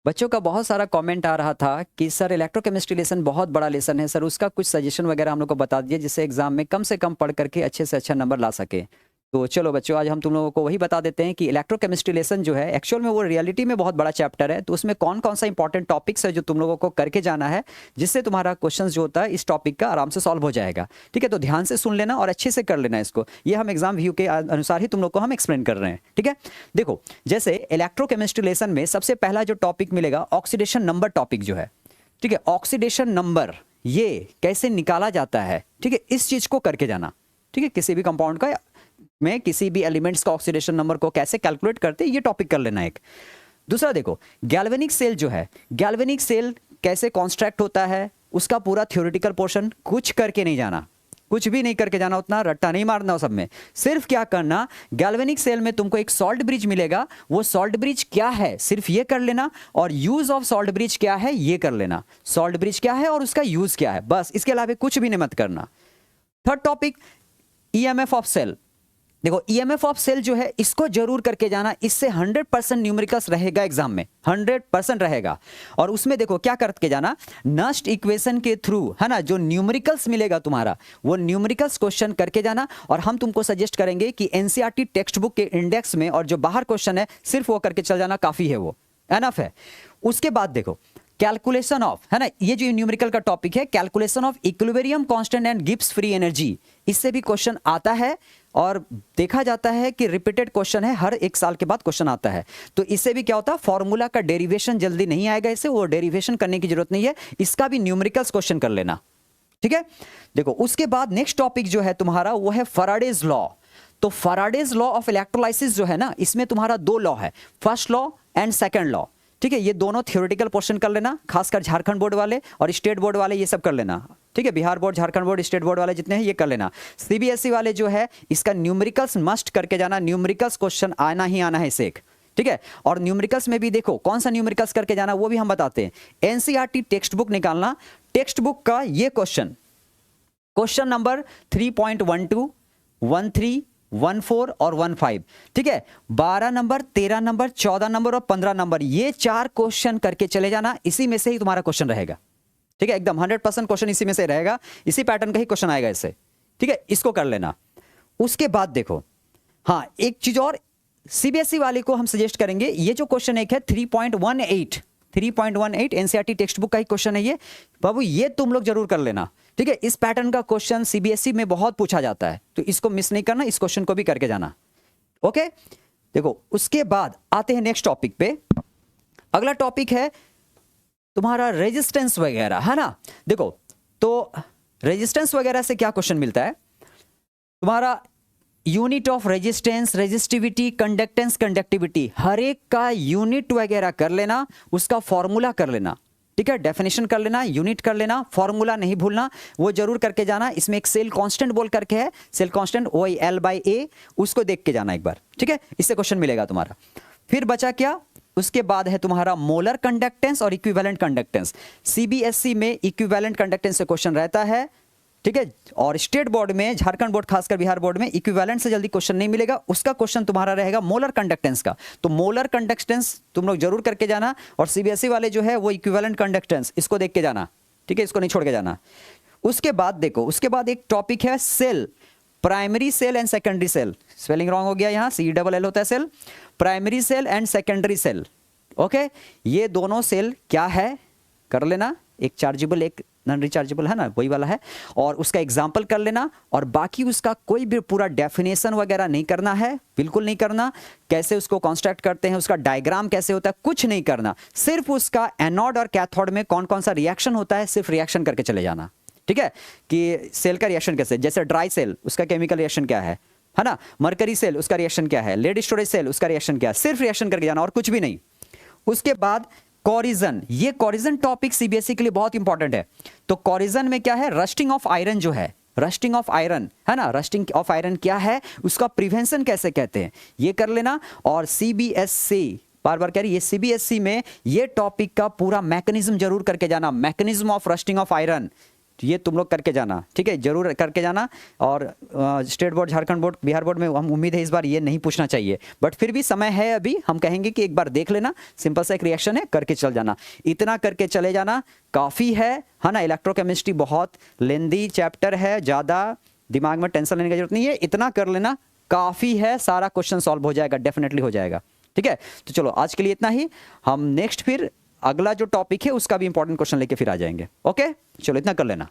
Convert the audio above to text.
बच्चों का बहुत सारा कमेंट आ रहा था कि सर इलेक्ट्रोकेमिस्ट्री लेसन बहुत बड़ा लेसन है सर, उसका कुछ सजेशन वगैरह हम लोग को बता दीजिए जिससे एग्जाम में कम से कम पढ़ करके अच्छे से अच्छा नंबर ला सके। तो चलो बच्चों, आज हम तुम लोगों को वही बता देते हैं कि इलेक्ट्रोकेमिस्ट्री लेसन जो है एक्चुअल में वो रियलिटी में बहुत बड़ा चैप्टर है। तो उसमें कौन कौन सा इंपॉर्टेंट टॉपिक्स है जो तुम लोगों को करके जाना है, जिससे तुम्हारा क्वेश्चन जो होता है इस टॉपिक का आराम से सॉल्व हो जाएगा। ठीक है, तो ध्यान से सुन लेना और अच्छे से कर लेना इसको। ये हम एग्जाम व्यू के अनुसार ही तुम लोग को हम एक्सप्लेन कर रहे हैं। ठीक है, देखो जैसे इलेक्ट्रोकेमिस्ट्री लेसन में सबसे पहला जो टॉपिक मिलेगा ऑक्सीडेशन नंबर टॉपिक जो है। ठीक है, ऑक्सीडेशन नंबर ये कैसे निकाला जाता है, ठीक है, इस चीज को करके जाना। ठीक है, किसी भी कंपाउंड का में किसी भी एलिमेंट्स का ऑक्सीडेशन नंबर को कैसे कैलकुलेट करते हैं, ये टॉपिक कर लेना एक। दूसरा देखो गैल्वेनिक सेल जो है, गैल्वेनिक सेल कैसे कॉन्स्ट्रक्ट होता है, उसका पूरा थ्योरेटिकल पोर्शन कुछ करके नहीं जाना, कुछ भी नहीं करके जाना, उतना रट्टा नहीं मारना सब में। सिर्फ क्या करना, गैल्वेनिक सेल में तुमको एक सॉल्ट ब्रिज मिलेगा, वो सॉल्ट ब्रिज क्या है सिर्फ ये कर लेना, और यूज ऑफ सॉल्ट ब्रिज क्या है ये कर लेना। सॉल्ट ब्रिज क्या है और उसका यूज क्या है, बस इसके अलावा कुछ भी नहीं मत करना। Third topic EMF of cell. देखो ईएमएफ ऑफ सेल जो है इसको जरूर करके जाना, इससे 100% न्यूमेरिकल्स रहेगा एग्जाम में, 100% रहेगा। और उसमें देखो क्या करके जाना, नस्ट इक्वेशन के थ्रू है ना, जो न्यूमेरिकल्स मिलेगा तुम्हारा वो न्यूमेरिकल्स क्वेश्चन करके जाना। और हम तुमको सजेस्ट करेंगे कि एनसीईआरटी टेक्स्ट बुक के इंडेक्स में और जो बाहर क्वेश्चन है सिर्फ वो करके चल जाना, काफी है, वो एनफ है। उसके बाद देखो कैलकुलेशन ऑफ, है ना, ये जो न्यूमेरिकल का टॉपिक है, calculation of equilibrium constant and Gibbs free energy, इससे भी क्वेश्चन आता है और देखा जाता है कि रिपीटेड क्वेश्चन है, हर एक साल के बाद क्वेश्चन आता है। तो इससे भी क्या होता है, फॉर्मूला का डेरिवेशन जल्दी नहीं आएगा, इससे वो डेरिवेशन करने की जरूरत नहीं है, इसका भी न्यूमेरिकल्स क्वेश्चन कर लेना। ठीक है, देखो उसके बाद नेक्स्ट टॉपिक जो है तुम्हारा वो है फैराडेज लॉ। तो फैराडेज लॉ ऑफ इलेक्ट्रोलाइसिस जो है ना, इसमें तुम्हारा दो लॉ है, first law and second law. ठीक है, ये दोनों थ्योरेटिकल पोर्शन कर लेना, खासकर झारखंड बोर्ड वाले और स्टेट बोर्ड वाले ये सब कर लेना। ठीक है, Bihar board, Jharkhand board, state board वाले जितने हैं ये कर लेना। सीबीएसई वाले जो है इसका न्यूमेरिकल्स मस्ट करके जाना, न्यूमेरिकल्स क्वेश्चन आना ही आना है इसे एक। ठीक है, और न्यूमेरिकल्स में भी देखो कौन सा न्यूमेरिकल्स करके जाना वो भी हम बताते हैं। एनसीईआरटी टेक्स्ट बुक निकालना, टेक्स्ट बुक का ये क्वेश्चन नंबर 3.12, 13, 14 और 15। ठीक है, 12 नंबर, 13 नंबर, 14 नंबर और 15 नंबर, ये 4 क्वेश्चन करके चले जाना, इसी में से ही तुम्हारा क्वेश्चन रहेगा। ठीक है, एकदम 100% क्वेश्चन इसी में से रहेगा, इसी पैटर्न का ही क्वेश्चन आएगा इससे। ठीक है, इसको कर लेना। उसके बाद देखो हाँ एक चीज और सीबीएसई वाले को हम सजेस्ट करेंगे, ये जो क्वेश्चन एक है 3.18 एनसीईआरटी टेक्स्ट बुक का ही क्वेश्चन है ये, बाबू ये तुम लोग जरूर कर लेना। ठीक है, इस पैटर्न का क्वेश्चन सीबीएसई में बहुत पूछा जाता है, तो इसको मिस नहीं करना, इस क्वेश्चन को भी करके जाना। ओके, देखो उसके बाद आते हैं नेक्स्ट टॉपिक पे। अगला टॉपिक है तुम्हारा रेजिस्टेंस वगैरह, है ना। देखो तो रेजिस्टेंस वगैरह से क्या क्वेश्चन मिलता है तुम्हारा, unit of resistance, resistivity, conductance, conductivity, हर एक का यूनिट वगैरह कर लेना, उसका फॉर्मूला कर लेना। ठीक है, डेफिनेशन कर लेना, यूनिट कर लेना, फॉर्मूला नहीं भूलना, वो जरूर करके जाना। इसमें एक सेल कांस्टेंट बोल करके है, सेल कांस्टेंट OL/A, उसको देख के जाना एक बार। ठीक है, इससे क्वेश्चन मिलेगा तुम्हारा। फिर बचा क्या, उसके बाद है तुम्हारा मोलर कंडक्टेंस और इक्विवेलेंट कंडक्टेंस। सीबीएसई में इक्विवेलेंट कंडक्टेंस से क्वेश्चन रहता है। ठीक है, और स्टेट बोर्ड में, झारखंड बोर्ड खासकर बिहार बोर्ड में इक्विवेलेंट से जल्दी क्वेश्चन नहीं मिलेगा, उसका क्वेश्चन तुम्हारा रहेगा मोलर कंडक्टेंस का। तो मोलर कंडक्टेंस तुम लोग जरूर करके जाना, और सीबीएसई वाले जो है वो इक्विवेलेंट कंडक्टेंस, इसको देख के जाना। ठीक है, इसको नहीं छोड़ के जाना। उसके बाद देखो, उसके बाद एक टॉपिक है cell, primary cell and secondary cell. Spelling wrong हो गया यहाँ, CELL होता है cell, primary cell and secondary cell. Okay, ये दोनों सेल क्या है कर लेना, एक चार्जेबल एक नॉन रिचार्जेबल है ना, वही वाला है, और उसका एग्जाम्पल कर लेना। और बाकी उसका कोई भी पूरा डेफिनेशन वगैरह नहीं करना है, बिल्कुल नहीं करना, कैसे उसको कंस्ट्रक्ट करते हैं, उसका डायग्राम कैसे होता है, कुछ नहीं करना, सिर्फ उसका एनोड और कैथोड में कौन कौन सा रिएक्शन होता है सिर्फ रिएक्शन करके चले जाना। ठीक है, कि सेल का रिएक्शन कैसे, जैसे ड्राई सेल उसका केमिकल रिएक्शन क्या है ना, मरकरी सेल उसका रिएक्शन क्या है, लेड स्टोरेज सेल उसका रिएक्शन क्या है, सिर्फ रिएक्शन करके जाना और कुछ भी नहीं। उसके बाद कोरिजन, ये कोरिजन टॉपिक सीबीएसई के लिए बहुत इंपॉर्टेंट है। तो कोरिजन में क्या है, रस्टिंग ऑफ आयरन जो है, रस्टिंग ऑफ आयरन है ना, रस्टिंग ऑफ आयरन क्या है, उसका प्रिवेंशन कैसे कहते हैं, ये कर लेना। और सीबीएसई बार बार कह रही है, सीबीएसई में ये टॉपिक का पूरा मैकेनिज्म जरूर करके जाना, mechanism of rusting of iron, तो ये तुम लोग करके जाना, ठीक है, जरूर करके जाना। और state board, Jharkhand board, Bihar board में हम उम्मीद है इस बार ये नहीं पूछना चाहिए, बट फिर भी समय है अभी, हम कहेंगे कि एक बार देख लेना, सिंपल सा एक रिएक्शन है, करके चल जाना, इतना करके चले जाना काफ़ी है ना। इलेक्ट्रोकेमिस्ट्री बहुत लेंदी चैप्टर है, ज़्यादा दिमाग में टेंशन लेने की जरूरत नहीं है, इतना कर लेना काफ़ी है, सारा क्वेश्चन सॉल्व हो जाएगा, डेफिनेटली हो जाएगा, ठीक है। तो चलो आज के लिए इतना ही, हम नेक्स्ट फिर अगला जो टॉपिक है उसका भी इंपॉर्टेंट क्वेश्चन लेके फिर आ जाएंगे। ओके, चलो इतना कर लेना।